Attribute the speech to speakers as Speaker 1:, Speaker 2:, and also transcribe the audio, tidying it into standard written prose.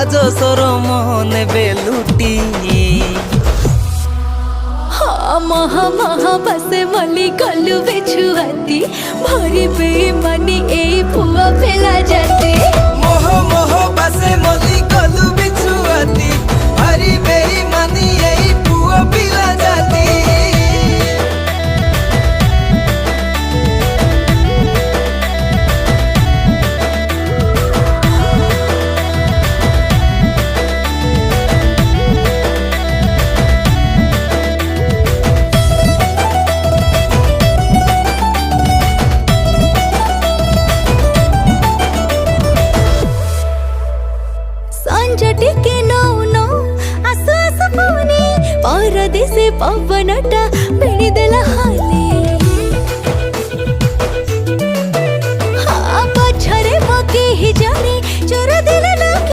Speaker 1: लाज सरम नेबे लुटी
Speaker 2: महा महा बसे मली गलु बेछुआती भरी बेईमानी ए पुआ फेला जाती
Speaker 1: मोह मोह बसे मली गलु बेछुआती भरी बेईमानी ए पुआ पिला जाती
Speaker 2: टिके नौ नौ आसु आसु पुनी परदेसे पवनटा बेणी देला हाय